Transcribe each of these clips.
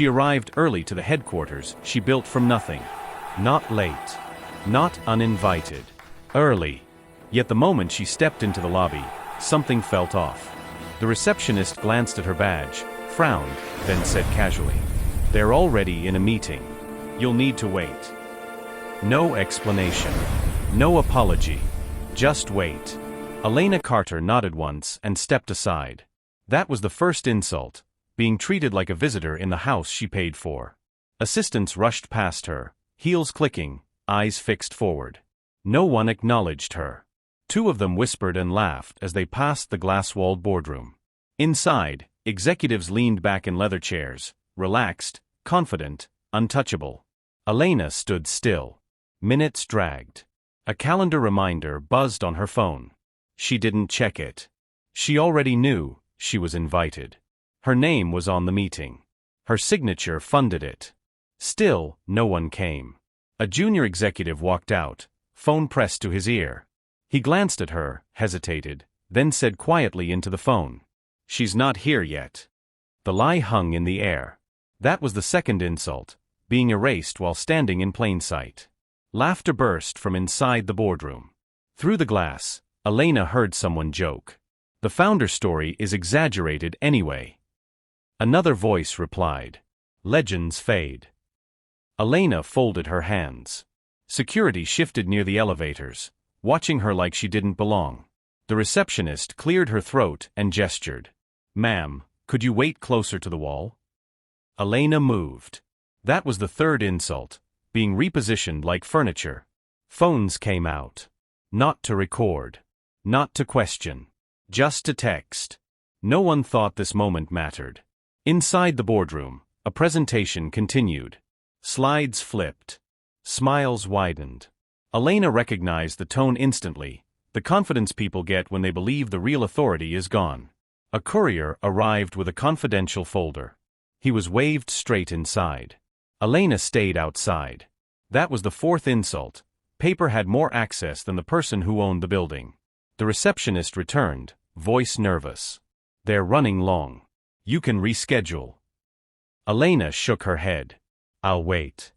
She arrived early to the headquarters she built from nothing. Not late. Not uninvited. Early. Yet the moment she stepped into the lobby, something felt off. The receptionist glanced at her badge, frowned, then said casually, "They're already in a meeting. You'll need to wait." No explanation. No apology. Just wait. Elena Carter nodded once and stepped aside. That was the first insult, being treated like a visitor in the house she paid for. Assistants rushed past her, heels clicking, eyes fixed forward. No one acknowledged her. Two of them whispered and laughed as they passed the glass-walled boardroom. Inside, executives leaned back in leather chairs, relaxed, confident, untouchable. Elena stood still. Minutes dragged. A calendar reminder buzzed on her phone. She didn't check it. She already knew she was invited. Her name was on the meeting. Her signature funded it. Still, no one came. A junior executive walked out, phone pressed to his ear. He glanced at her, hesitated, then said quietly into the phone, "She's not here yet." The lie hung in the air. That was the second insult, being erased while standing in plain sight. Laughter burst from inside the boardroom. Through the glass, Elena heard someone joke. "The founder story is exaggerated anyway." Another voice replied, "Legends fade." Elena folded her hands. Security shifted near the elevators, watching her like she didn't belong. The receptionist cleared her throat and gestured. "Ma'am, could you wait closer to the wall?" Elena moved. That was the third insult, being repositioned like furniture. Phones came out. Not to record. Not to question. Just to text. No one thought this moment mattered. Inside the boardroom, a presentation continued. Slides flipped. Smiles widened. Elena recognized the tone instantly, the confidence people get when they believe the real authority is gone. A courier arrived with a confidential folder. He was waved straight inside. Elena stayed outside. That was the fourth insult. Paper had more access than the person who owned the building. The receptionist returned, voice nervous. "They're running long. You can reschedule." Elena shook her head. "I'll wait."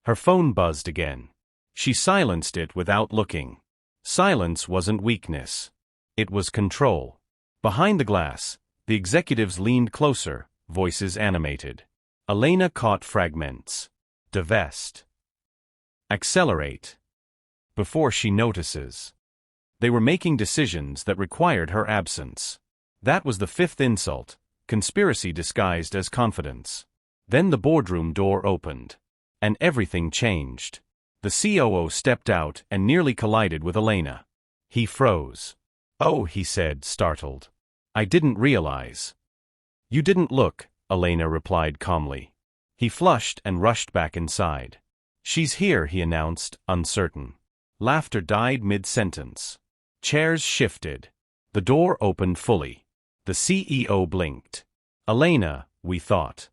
Her phone buzzed again. She silenced it without looking. Silence wasn't weakness. It was control. Behind the glass, the executives leaned closer, voices animated. Elena caught fragments. Divest. Accelerate. Before she notices. They were making decisions that required her absence. That was the fifth insult, conspiracy disguised as confidence. Then the boardroom door opened. And everything changed. The COO stepped out and nearly collided with Elena. He froze. "Oh," he said, startled. "I didn't realize." "You didn't look," Elena replied calmly. He flushed and rushed back inside. "She's here," he announced, uncertain. Laughter died mid-sentence. Chairs shifted. The door opened fully. The CEO blinked. "Elena, we thought."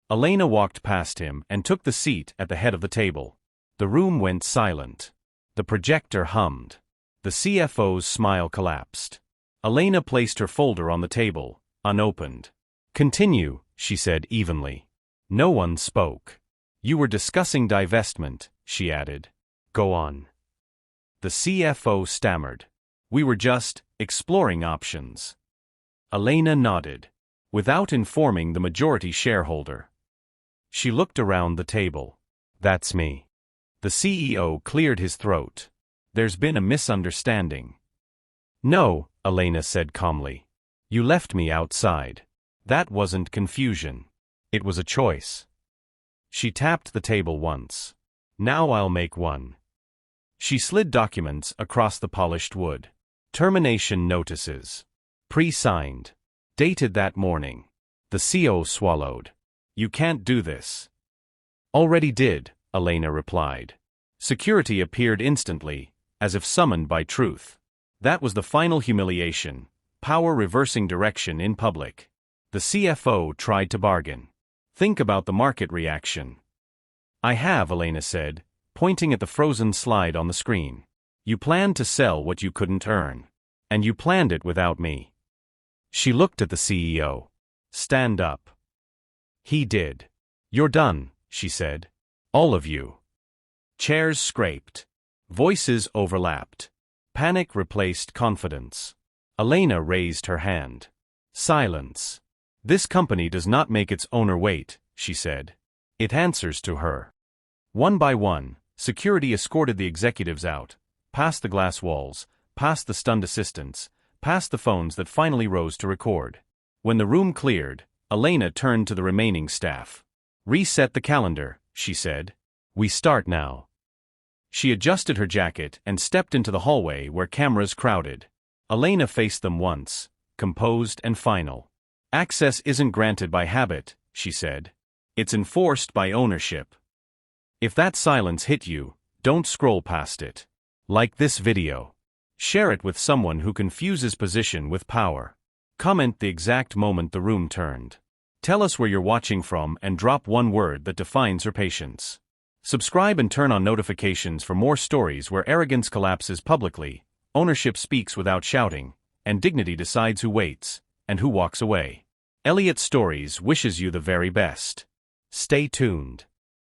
Elena walked past him and took the seat at the head of the table. The room went silent. The projector hummed. The CFO's smile collapsed. Elena placed her folder on the table, unopened. "Continue," she said evenly. No one spoke. "You were discussing divestment," she added. "Go on." The CFO stammered. "We were just exploring options." Elena nodded. Without informing the majority shareholder. She looked around the table. "That's me." The CEO cleared his throat. "There's been a misunderstanding." "No," Elena said calmly. "You left me outside. That wasn't confusion. It was a choice." She tapped the table once. "Now I'll make one." She slid documents across the polished wood. Termination notices. Pre-signed. Dated that morning. The CO swallowed. "You can't do this." "Already did," Elena replied. Security appeared instantly, as if summoned by truth. That was the final humiliation, power reversing direction in public. The CFO tried to bargain. "Think about the market reaction." "I have," Elena said, pointing at the frozen slide on the screen. "You planned to sell what you couldn't earn. And you planned it without me." She looked at the CEO. "Stand up." He did. You're done, she said. All of you. Chairs scraped. Voices overlapped. Panic replaced confidence. Elena raised her hand. Silence. This company does not make its owner wait, she said. It answers to her. One by one, security escorted the executives out, past the glass walls, past the stunned assistants, past the phones that finally rose to record. When the room cleared, Elena turned to the remaining staff. Reset the calendar, she said. We start now. She adjusted her jacket and stepped into the hallway where cameras crowded. Elena faced them once, composed and final. Access isn't granted by habit, she said. It's enforced by ownership. If that silence hit you, don't scroll past it. Like this video. Share it with someone who confuses position with power. Comment the exact moment the room turned. Tell us where you're watching from and drop one word that defines your patience. Subscribe and turn on notifications for more stories where arrogance collapses publicly, ownership speaks without shouting, and dignity decides who waits and who walks away. Elliot Stories wishes you the very best. Stay tuned.